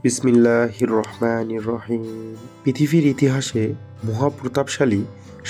বিসমিল্লাহির রহমানির রহিম। পৃথিবীর ইতিহাসে মহাপ্রতাপশালী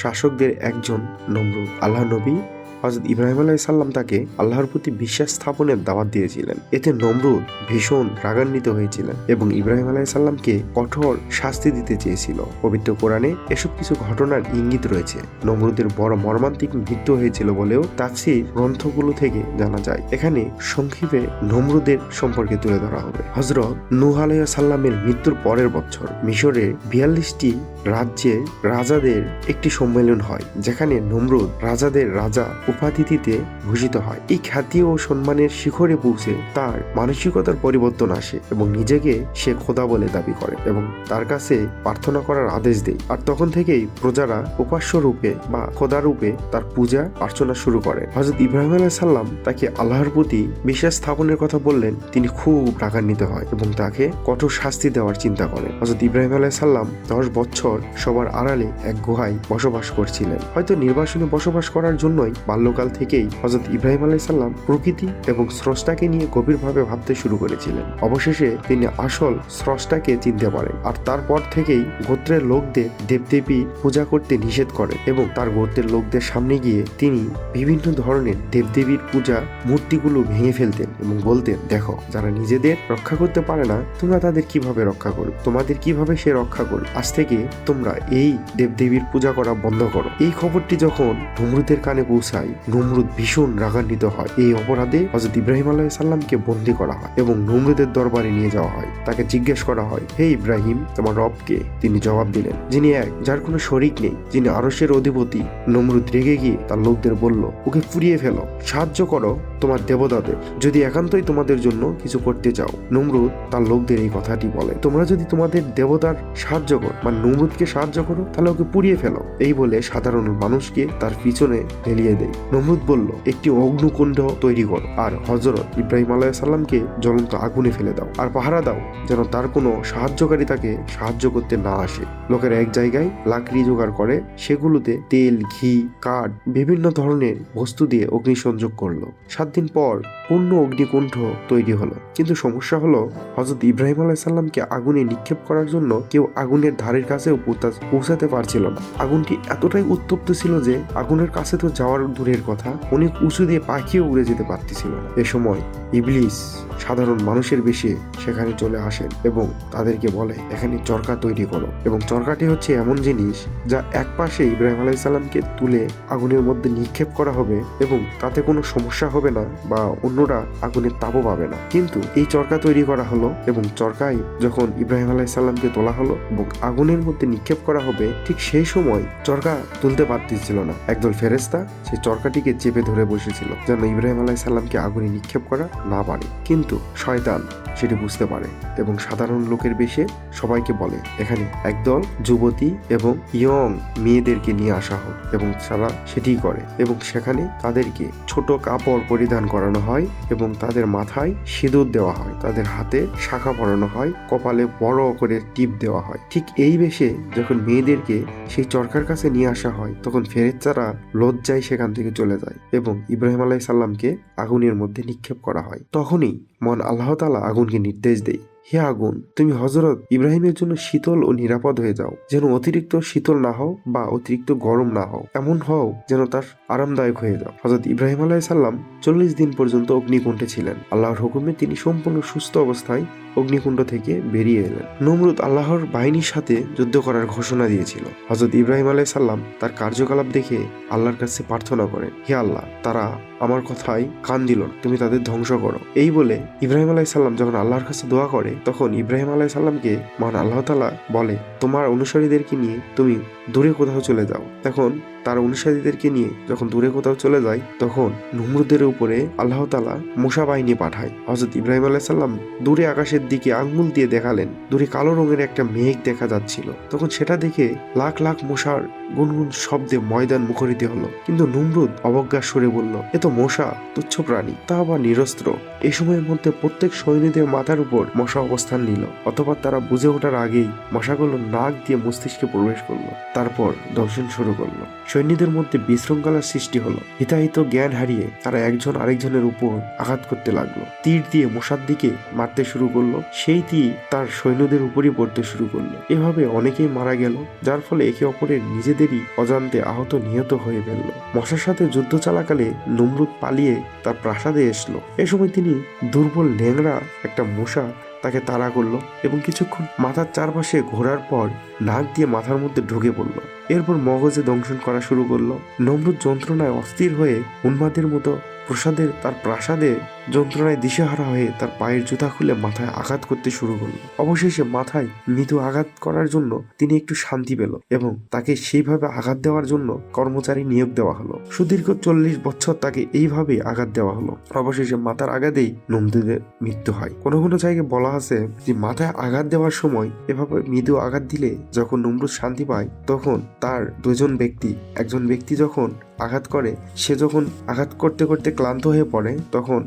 শাসকদের একজন নমরুদ। আল্লাহ নবী হযরত ইব্রাহিম আলাইহিস সালাম তাকে আল্লাহর প্রতি বিশ্বাস স্থাপনের দাওয়াত দিয়েছিলেন। এতে নমরুদ ভীষণ রাগান্বিত হয়েছিলেন এবং ইব্রাহিম আলাইহিস সালামকে কঠোর শাস্তি দিতে চেয়েছিল। পবিত্র কোরআনে এসব কিছু ঘটনার ইঙ্গিত রয়েছে। নমরুদের বড় মর্মান্তিক মৃত্যু হয়েছিল বলেও তাফসীর গ্রন্থগুলো থেকে জানা যায়। এখানে সংক্ষেপে নমরুদের সম্পর্কে তুলে ধরা হবে। হযরত নূহ আলাইহিস সালামের মৃত্যুর পরের বছর মিশরে ৪২টি রাজ্যের রাজাদের একটি সম্মেলন হয়, যেখানে নমরুদ রাজাদের রাজা উপাধিতে ভূষিত হয়। এই খ্যাতি ও সম্মানের শিখরে পৌঁছে তার মানসিকতার পরিবর্তন আসে এবং নিজেকে সে খোদা বলে দাবি করে এবং তার কাছে প্রার্থনা করার আদেশ দেয়। আর তখন থেকেই প্রজারা উপাস্য রূপে বা খোদা রূপে তার পূজা অর্চনা শুরু করে। হযরত ইব্রাহিম আলাইহিস সালাম তাকে আল্লাহর প্রতি বিশ্বাস স্থাপনের কথা বললেন। তিনি খুব রাগান্বিত হয় এবং তাকে কঠোর শাস্তি দেওয়ার চিন্তা করেন। হযরত ইব্রাহিম আলাইহিস সালাম 10 বছর সবার আড়ালে এক গুহায় বসবাস করছিলেন। হয়তো নির্বাসনে বসবাস করার জন্যই বাল্যকাল থেকেই হযরত ইব্রাহিম আলাইহিস সালাম প্রকৃতি এবং স্রষ্টাকে নিয়ে গভীরভাবে ভাবতে শুরু করেছিলেন। অবশেষে তিনি আসল স্রষ্টাকে চিনতে পারেন আর তারপর থেকেই গোত্রের লোকদের দেবদেবী পূজা করতে নিষেধ করেন এবং তার গোত্রের লোকদের সামনে গিয়ে তিনি বিভিন্ন ধরনের দেবদেবীর পূজা মূর্তিগুলো ভেঙে ফেলতেন এবং বলতেন, দেখো, যারা নিজেদের রক্ষা করতে পারে না তোমরা তাদের কিভাবে রক্ষা করো, তোমাদের কিভাবে সে রক্ষা করো। আজ থেকে তোমরা এই দেবদেবীর পূজা করা বন্ধ করো। এই খবরটি যখন নমরুদের কানে পৌঁছায়, নমরুদ ভীষণ রাগান্বিত হয়। এই অপরাধে হযরত ইব্রাহিম আলাইহিস সালামকে বন্দী করা হয় এবং নমরুদের দরবারে নিয়ে যাওয়া হয়। তাকে জিজ্ঞেস করা হয়, হে ইব্রাহিম, তোমার রব কে? তিনি জবাব দিলেন, যিনি এক, যার কোনো শরীক নেই, যিনি আরশের অধিপতি। নমরুদ রেগে গিয়ে তার লোকদের বলল, ওকে পুড়িয়ে ফেলো, সাহায্য করো তোমার দেবতাদের, যদি একান্তই তোমাদের জন্য কিছু করতে চাও। নমরুদ তার লোকদের এই কথাটি বলে, তোমরা যদি তোমাদের দেবতার সাহায্য করো বা নমরুদকে সাহায্য করো তাহলে ওকে পুড়িয়ে ফেলো। এই বলে সাধারণ মানুষকে তার পিছনে ঢেলিয়ে দেয়। নমরুদ বলল, একটি অগ্নিকুণ্ড তৈরি করো আর হযরত ইব্রাহিম আলাইহিস সালামকে জ্বলন্ত আগুনে ফেলে দাও আর পাহারা দাও যেন তার কোনো সাহায্যকারী তাকে সাহায্য করতে না আসে। লোকেরা এক জায়গায় লাকড়ি জোগাড় করে সেগুলোতে তেল, ঘি, কাঠ, বিভিন্ন ধরনের বস্তু দিয়ে অগ্নিসংযোগ করলো। 7 দিন পর পূর্ণ অগ্নিকুণ্ড তৈরি হলো। কিন্তু সমস্যা হলো, হযরত ইব্রাহিম আলাইহিস সালামকে আগুনে নিক্ষেপ করার জন্য কেউ আগুনের ধারের কাছেও পৌঁছাতে পারছিল না। আগুনটি এতটাই উত্তপ্ত ছিল যে আগুনের কাছে তো যাওয়ার দূরের কথা, অনেক উঁচু দিয়ে পাখিও উড়ে যেতে পারতেছিল না। এ সময় ইবলিস সাধারণ মানুষের বেশে সেখানে চলে আসেন এবং তাদেরকে বলে, এখানে চরকা তৈরি করো। এবং চরকাটি হচ্ছে এমন জিনিস যা এক পাশে ইব্রাহিম আলাইহিস সালামকে তুলে আগুনের মধ্যে নিক্ষেপ করা হবে এবং তাতে কোনো সমস্যা হবে না বা অন্যরা আগুনের তাপও পাবে না। কিন্তু এই চরকা তৈরি করা হলো এবং চরকায় যখন ইব্রাহিম আলাইহিস সালামকে তোলা হলো এবং আগুনের মধ্যে নিক্ষেপ করা হবে, ঠিক সেই সময় চরকা তুলতে পারতেছিল না। একদল ফেরেশতা সেই চরকাটিকে চেপে ধরে বসেছিল যেন ইব্রাহিম আলাইহিস সালামকে আগুনে নিক্ষেপ করা না পারে। কিন্তু শয়তান সেটি বুঝতে পারে এবং সাধারণ লোকের বেশে সবাইকে বলে, এখানে একদল যুবতী এবং ইয়ং মেয়েদেরকে নিয়ে আসা হোক এবং তারা সেটিই করে এবং সেখানে তাদেরকে ছোট কাপড় পরিধান করানো হয় এবং তাদের মাথায় সিঁদুর দেওয়া হয়, তাদের হাতে শাখা পরানো হয়, কপালে বড় করে টিপ দেওয়া হয়। ঠিক এই বেশে যখন মেয়েদেরকে সেই চরকার কাছে নিয়ে আসা হয় তখন ফেরেশতারা লজ্জায় সেখান থেকে চলে যায় এবং ইব্রাহিম আলাইহিস সালামকে আগুনের মধ্যে নিক্ষেপ করা হয়। তখনই মহান আল্লাহ তাআলা আগুনকে নির্দেশ দেয়, হে আগুন, তুমি হযরত ইব্রাহিমের জন্য শীতল ও নিরাপদ হয়ে যাও, যেন অতিরিক্ত শীতল না হও বা অতিরিক্ত গরম না হও, এমন হও যেন তার আরামদায়ক হয়ে যাও। হযরত ইব্রাহিম আলাইহিস সালাম 40 দিন পর্যন্ত অগ্নিকুণ্ডে ছিলেন। আল্লাহর হুকুমে তিনি সম্পূর্ণ সুস্থ অবস্থায় অগ্নিকুণ্ড থেকে বেরিয়ে এলেন। নমরুদ আল্লাহর বাহিনীর সাথে যুদ্ধ করার ঘোষণা দিয়েছিল। হযরত ইব্রাহিম আলাইহিস সালাম তার কার্যকলাপ দেখে আল্লাহর কাছে প্রার্থনা করেন, হে আল্লাহ, তারা আমার কথায় কান দিল না, তুমি তাদের ধ্বংস করো। এই বলে ইব্রাহিম আলাইহিস সালাম যখন আল্লাহর কাছে দোয়া করে তখন ইব্রাহিম আলাইহিস সালামকে মহান আল্লাহ তাআলা বলে, তোমার অনুসারীদেরকে নিয়ে তুমি দূরে কোথাও চলে যাও। তখন তার অনুসারীদেরকে নিয়ে যখন দূরে কোথাও চলে যায় তখন নমরুদের উপরে আল্লাহ তাআলা মশা বাহিনী পাঠায়। হযরত ইব্রাহিম আলাইহিস সালাম দূরে আকাশের দিকে আঙ্গুল দিয়ে দেখালেন, দূরে কালো রঙের একটা মেঘ দেখা যাচ্ছিল। তখন সেটা দেখে লাখ লাখ মশার গুনগুন শব্দে ময়দান মুখরিত হলো। কিন্তু নমরুদ অবজ্ঞার সুরে বলল, এ তো মশা, তুচ্ছ প্রাণী, তা আবার নিরস্ত্র। এই সময়ের মধ্যে প্রত্যেক সৈন্যদের মাথার উপর মশা অবস্থান নিল। অতঃপর তারা বুঝে ওঠার আগেই মশাগুলো নাক দিয়ে মস্তিষ্কে প্রবেশ করলো, তারপর দর্শন শুরু করলো। সৈন্যদের মধ্যে বিশৃঙ্খলার সৃষ্টি হলো। হিতাহিত জ্ঞান হারিয়ে তারা একজন আরেকজনের উপর আঘাত করতে লাগলো। তীর দিয়ে মশার দিকে মারতে শুরু করলো, সেই তীর তার সৈন্যদের উপরই পড়তে শুরু করলো। এভাবে অনেকেই মারা গেল, যার ফলে একে অপরের নিজেদেরই অজান্তে আহত নিহত হয়ে ফেলল। মশার সাথে যুদ্ধ চলাকালে নমরুদ পালিয়ে তার প্রাসাদে এসলো। এ সময় তিনি দুর্বল ন্যাংরা একটা মশা তাকে তাড়া করলো এবং কিছুক্ষণ মাথার চারপাশে ঘোরার পর নাক দিয়ে মাথার মধ্যে ঢুকে পড়লো। এরপর মগজে দংশন করা শুরু করলো। নমরুদ যন্ত্রণায় অস্থির হয়ে উন্মাদের মতো তার প্রাসাদে যন্ত্রণায় দিশেহারা হয়ে তার পায়ের জুতা খুলে মাথায় আঘাত করতে শুরু করলো। অবশেষে মাথায় মৃদু আঘাত করার জন্য তিনি একটু শান্তি পেল এবং তাকে সেইভাবে আঘাত দেওয়ার জন্য কর্মচারী নিয়োগ দেওয়া হলো। সুদীর্ঘ 40 বছর তাকে এইভাবে আঘাত দেওয়া হলো। অবশেষে মাথার আঘাতেই নমরুদের মৃত্যু হয়। কোনো কোনো জায়গায় বলা আছে যে মাথায় আঘাত দেওয়ার সময় এভাবে মৃদু আঘাত দিলে যখন নমরুদ শান্তি পায়, তখন তার একজন ব্যক্তি যখন আঘাত করে, সে যখন আঘাত করতে করতে ক্লান্ত হয়ে পড়ে, তখন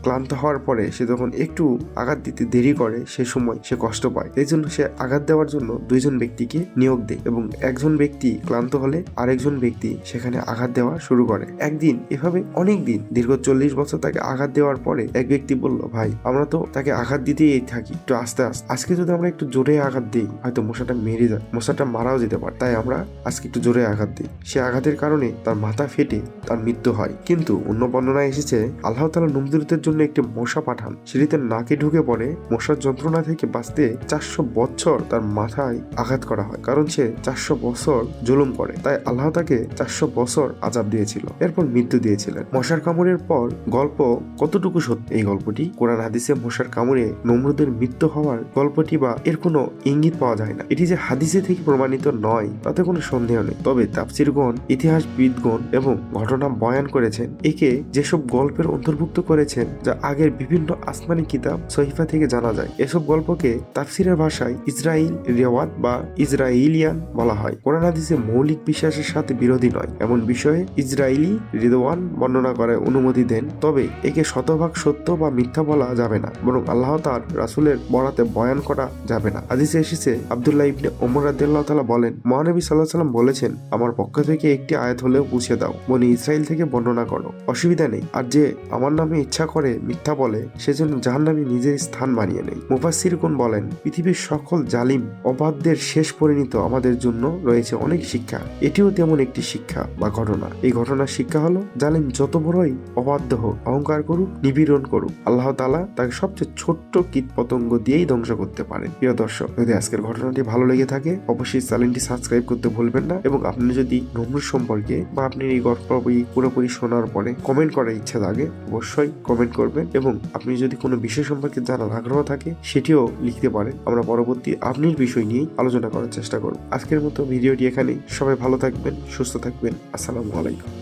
ক্লান্ত হওয়ার পরে সে যখন একটু আঘাত দিতে দেরি করে, সে সময় সে কষ্ট পায়। এই জন্য সে আঘাত দেওয়ার জন্য 2 জন ব্যক্তিকে নিয়োগ দেয় এবং একজন ব্যক্তি ক্লান্ত হলে আরেকজন ব্যক্তি সেখানে আঘাত দেওয়া শুরু করে। একদিন এভাবে অনেক দিন, দীর্ঘ 40 বছর তাকে আঘাত দেওয়ার পরে এক ব্যক্তি বলল, ভাই আমরা তো তাকে আঘাত দিতেই থাকি, একটু আস্তে আস্তে, আজকে যদি আমরা একটু জোরে আঘাত দিই হয়তো মশাটা মেরে যায়, মশাটা মারাও যেতে পারে, তাই আমরা আজকে একটু জোরে আঘাত দিই। সে আঘাতের কারণে তার মাথা ফেটে তার মৃত্যু হয়। কিন্তু অন্য বর্ণনায় এসেছে আল্লাহ তাআলা নমরুদের জন্য একটি মশা পাঠান, সেটিতে নাকে ঢুকে পড়ে। মশার যন্ত্রণা থেকে বাঁচতে 400 বছর তার মাথায় আঘাত করা হয়, কারণ সে 400 বছর জুলুম করে, তাই আল্লাহ তাকে 400 বছর আযাব দিয়েছিল, এরপর মৃত্যু দিয়েছিলেন। মশার কামড়ের পর গল্প কতটুকু সত্যি এই গল্পটি? কোরআন হাদিসে মশার কামড়ে নমরুদের মৃত্যু হওয়ার গল্পটি বা এর কোনো ইঙ্গিত পাওয়া যায় না। এটি যে হাদিসে থেকে প্রমাণিত নয় তাতে কোনো সন্দেহ নেই। তবে তাফসীরগণ, ইতিহাসবিদগণ এবং ঘটনা বয়ান করেছেন। একে যেসব গল্পের অন্তর্ভুক্ত করেছেন যা আগের বিভিন্ন আসমানি কিতাব সহিফা থেকে জানা যায়। এসব গল্পকে তাফসীরের ভাষায় ইসরাইল রিওয়াত বা ইসরাইলিয়ান বলা হয়। কোরআন হাদিসে মৌলিক বিশ্বাসের সাথে বিরোধী নয় এমন বিষয়ে ইসরাইলি রিদওয়ান বর্ণনা করার অনুমতি দেন। তবে একে শতভাগ সত্য বা মিথ্যা বলা যাবে না, বরং আল্লাহ তার রাসূলের বরাতে বয়ান করা যাবে না। হাদিসে এসেছে আব্দুল্লাহ ইবনে ওমর রাদিয়াল্লাহু তাআলা বলেন, মহানবী সাল্লাল্লাহু আলাইহি ওয়াসাল্লাম বলেছেন, আমার পক্ষ থেকে একটি আয়াত হলেও পৌঁছে দাও, বনি ইসরাইল থেকে বর্ণনা করো, অসুবিধা নেই। আর যে আমার নামে ইচ্ছা করে মিথ্যা বলে, সেজন্য জাহান্নামে নিজের স্থান বানিয়ে নেই। মুফাসসিরগণ বলেন, পৃথিবীর সকল জালিম অবাধ্যের শেষ পরিণত আমাদের জন্য রয়েছে অনেক শিক্ষা। এটিও তেমন একটি শিক্ষা বা ঘটনা। এই ঘটনার শিক্ষা হলো, জালিম যত বড়ই অবাধ্য হোক, অহংকার করুক, নিপীড়ন করুক, আল্লাহ তাআলা তাকে সবচেয়ে ছোট্ট কীট পতঙ্গ দিয়েই ধ্বংস করতে পারেন। প্রিয় দর্শক, যদি আজকের ঘটনাটি ভালো লেগে থাকে অবশ্যই চ্যানেলটি সাবস্ক্রাইব করতে ভুলবেন না, এবং আপনি যদি নমরুদ সম্পর্কে বা আপনি এই গল্প পুরোপুরি শোনার পরে কমেন্ট করার ইচ্ছা থাকে অবশ্যই কমেন্ট করবেন, এবং আপনি যদি কোনো বিষয় সম্পর্কে জানার আগ্রহ থাকে সেটিও লিখতে পারেন। আমরা পরবর্তী আপনার বিষয় নিয়েই আলোচনা করার চেষ্টা করব। আজকের মতো ভিডিওটি এখানেই। সবাই ভালো থাকবেন, সুস্থ থাকবেন। আসসালামু আলাইকুম।